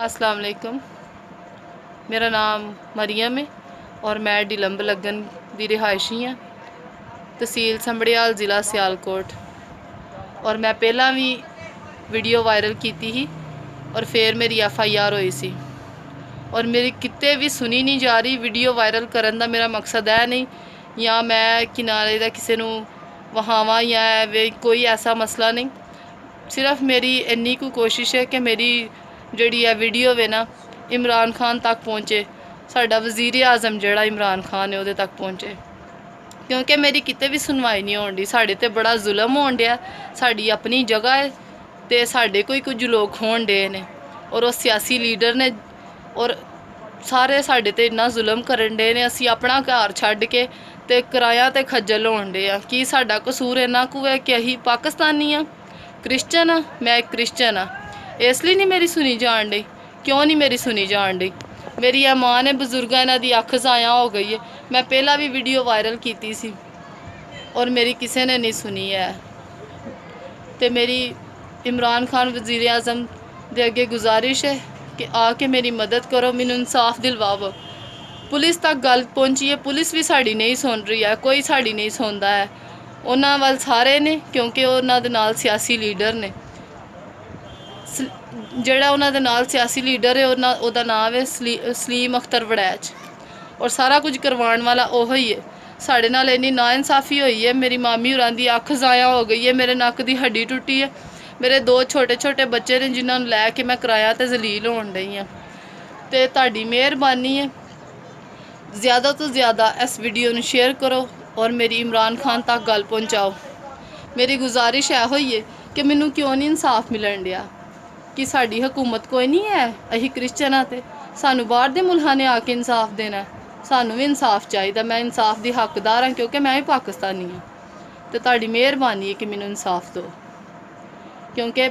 अस्सलाम वालेकुम। मेरा नाम मरियम है और मैं डिलंब लगन दी रिहायशी हाँ, तहसील संबड़ियाल ज़िला सियालकोट। और मैं पहला भी वीडियो वायरल की थी और फिर मेरी FIR हुई सी और मेरी कितने भी सुनी नहीं जा रही। वीडियो वायरल करने का मेरा मकसद है नहीं, या मैं किनारे का किसी को वहावा या कोई ऐसा मसला नहीं। सिर्फ मेरी इन्नी को कोशिश है कि मेरी जी वीडियो वे ना इमरान खान तक पहुँचे, साडा वज़ीर आज़म जड़ा इमरान खान है वो तक पहुँचे, क्योंकि मेरी किते भी सुनवाई नहीं होनी। साढ़े ते बड़ा जुल्म होन दिया, साड़ी अपनी जगह है तो साढ़े कोई कुछ लोग होन डे ने और वो सियासी लीडर ने और सारे साढ़े ते इन्ना जुल्म करन डे ने। असी अपना घर छड्ड के ते किराया ते खज्जल होन डे आ। कि साडा कसूर इन्ना कु है कि अही पाकिस्तानी हाँ, क्रिश्चन हाँ, मैं एक क्रिश्चन हाँ, इसलिए नहीं मेरी सुनी जान डी। क्यों नहीं मेरी सुनी जान डी? मेरी यह माँ ने बजुर्ग इन्हां दी अख ज़ाया हो गई है। मैं पहला भी वीडियो वायरल की सी और मेरी किसी ने नहीं सुनी है। तो मेरी इमरान खान वज़ीर आज़म दे अगे गुजारिश है कि आके मेरी मदद करो, मैनू इंसाफ दिलवाओ। पुलिस तक गल पहुँची है, पुलिस भी साड़ी नहीं सुन रही है, कोई साड़ी नहीं सुनता है। उन्होंने वाल सारे ने, क्योंकि उन्होंने नाल सियासी लीडर ने, जड़ा उन्होंने नाल सियासी लीडर है उहदा नाम है सलीम अख्तर वड़ैच, और सारा कुछ करवाने वाला ओह ही है। साढ़े नाल इन्नी नाइंसाफ़ी हुई है। मेरी मामी होरां दी अख ज़ाया हो गई है, मेरे नक की हड्डी टुटी है, मेरे 2 छोटे छोटे बच्चे ने जिन्होंने लैके मैं किराया ते जलील होन डई हाँ। तो तुहाडी मेहरबानी है, ज़्यादा तो ज़्यादा इस वीडियो में शेयर करो और मेरी इमरान खान तक गल पहुँचाओ। मेरी गुजारिश है होई है कि मैनू क्यों नहीं इंसाफ मिलन दिया, कि साड़ी हुकूमत कोई नहीं है, अही क्रिश्चन हाँ ते सानू बाहर दे मुल्कां ने आके इंसाफ देना है। सानू भी इंसाफ चाहिए, मैं इंसाफ की हकदार हाँ क्योंकि मैं भी पाकिस्तानी हाँ। तो तुहाडी मेहरबानी है कि मैनू इंसाफ दो, क्योंकि